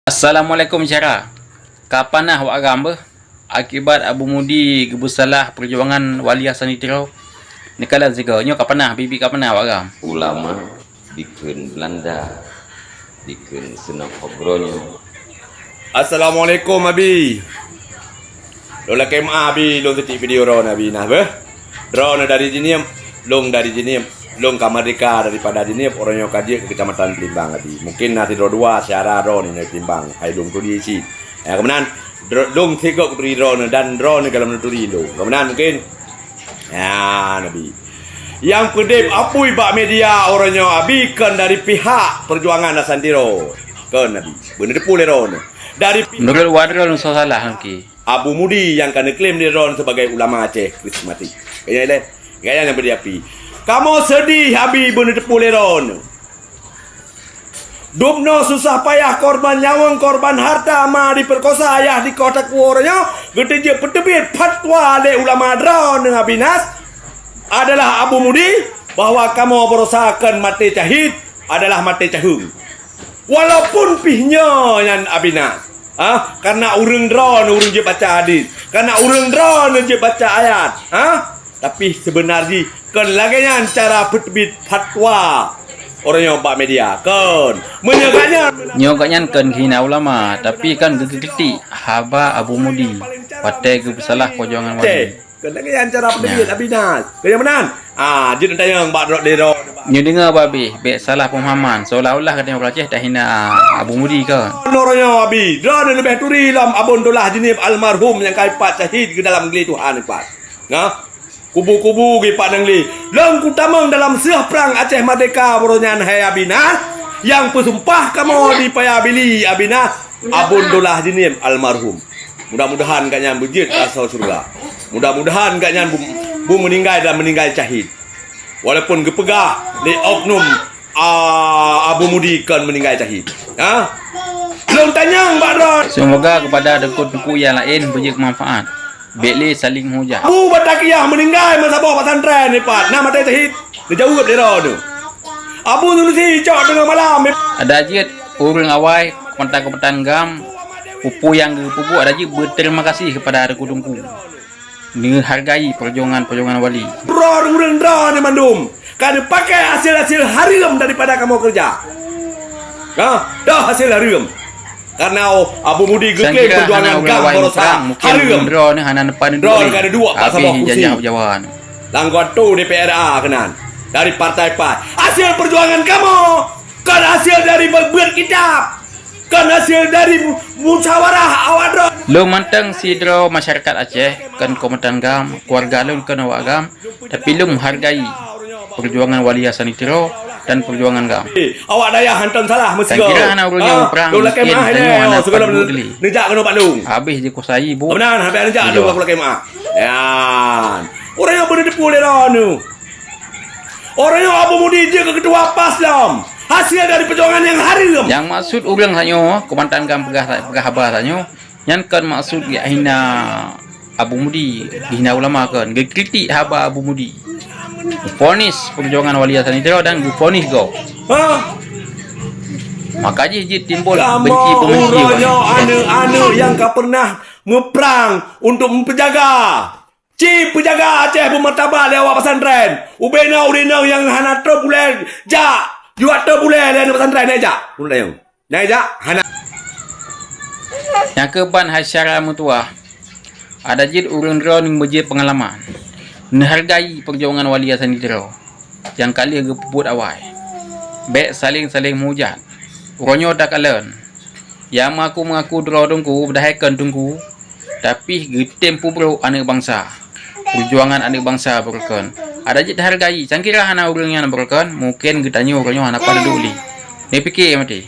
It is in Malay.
Assalamualaikum Syara. Kapan nah wak agam akibat Abu Mudi gebusalah perjuangan Wali Hasan Itiro. Nikala ziga nyo kapan nah bibi kapan nah wak agam. Ulama dikeun Belanda dikeun senang obronya. Assalamualaikum Abi. Lola kema Abi long titik video ron Abi nah beh. Ron dari Jiniam, long dari Jiniam. Long Kamardika daripada Jiniam orang yang kaji ke Kecamatan Pelimbang Abi. Mungkin nanti dua Syara ron ini Pelimbang. Hai long tu di isi. Ya kemudian long tegok beri ron dan ron dalam nuturi long. Kemudian mungkin ya Nabi. Yang kedip apui bak media orangnya Abi kan dari pihak perjuangan Nasantiro. Kan Nabi. Bener pule ron. Dari menurut wadron so salah nanti. Abu Mudi yang kena klaim dia ron sebagai ulama Aceh Krismati. Kayaknya yang berapi. Kamu sedih Abi bener pule ron. Dubno susah payah korban nyawang korban harta ma diperkosa ayah di kota kuornya gede je petebit fatwa le ulama ron dengan binas adalah Abu Mudi bahwa kamu berusahakan mati syahid adalah mati cahung. Walaupun pihnya yang abinas. Karena urang ron urang je baca hadis. Karena urang ron je baca ayat. Tapi sebenarnya kan laganya cara petebit fatwa orang yang bak media kan menyegaknya Nyogaknya kan hina ulama tapi kan gegeti haba Abu Mudi patai gebusalah perjuangan Wali. Kan laganya cara petebit abinas. Kaya menan. Jin tayang bak dok dero. Nyo dengar babi be salah pemahaman seolah-olah katanya orang Aceh dah hina Abu Mudi kan. Orangnya Abi, dah lebih turi lam abun dolah Jinib almarhum yang kaipat syahid ke dalam geli Tuhan ipat. Kubu-kubu ke Pak Nengli. Lang kutamang dalam seah perang Aceh Merdeka boronyan hai Abina yang pesumpah kamu di payabili Abina abun dolah Jinib almarhum. Mudah-mudahan kak nyan bejit asal surga. Mudah-mudahan kak nyan bu meninggal dan meninggal syahid. Walaupun gepegah di oknum Abu Mudi kan meninggal syahid. Belum tanya Mbak Ron. Semoga kepada dengku-dengku yang lain beri manfaat. Bekli saling hujah. Abu Batakiyah meninggal masa bawa pesantren ni Pak. Nama dia syahid. Dia jauh dia Ron. Abu Nunusi cok dengan malam. Ada ajit urang awai kepentan gam pupu yang pupu ada ajit berterima kasih kepada dengku-dengku. Menghargai perjuangan Wali. Ron urang ni mandum. Kan pakai hasil-hasil haram daripada kamu kerja. Dah hasil haram. Karena Abu Mudi geklaim perjuangan gam borosa haram. Drone hanan depan Drone kan ada dua pasal bawah kursi. Jawaban. Langkah tu DPRA kenan. Dari partai-partai. Hasil perjuangan kamu. Kan hasil dari berbuat kitab. Kan hasil dari musyawarah awak drone. Lo mantang sidro masyarakat Aceh kan komentan gam keluarga lo kan awak gam tapi lo menghargai perjuangan Wali Hasan Itiro dan perjuangan gam. Awak daya hantam salah mesti. Saya kira anak urangnya perang miskin tengok anak padung geli. Nejak kena Bandung. Habis je kuasai bu. Benar, habis nejak tu aku kemah. Ya. Orang yang berdepu le ron. Orang yang Abu Mudi je ke ketua PAS lam. Hasil dari perjuangan yang haram. Yang maksud urang sanyo komandan gam pegah habar sanyo yang kan maksud ya hina Abu Mudi, hina ulama kan. Gekritik haba Abu Mudi. Ponis perjuangan Wali Hasan Itiro dan ponis go. Makanya jit timbul benci pembenci. Anu yang kau pernah ngeprang untuk menjaga. Penjaga Aceh bermartabat lewat pesantren. Ubena yang hana terbulan ja. Juga terbulan lewat pesantren aja. Udah yang. Naja hana. Yang keban hasyara mutua. Ada jit urang drone yang berjit pengalaman. Menghargai perjuangan Wali Hasan Itiro yang kali agak puput awal. Baik saling mujat. Orangnya tak kalen. Yang mengaku drodongku berdahaikan tunggu. Tapi getem pubro anak bangsa. Perjuangan anak bangsa berkan. Ada jit hargai. Cangkirlah anak orang yang berkan. Mungkin getanya orangnya anak pada duli. Ni fikir mati.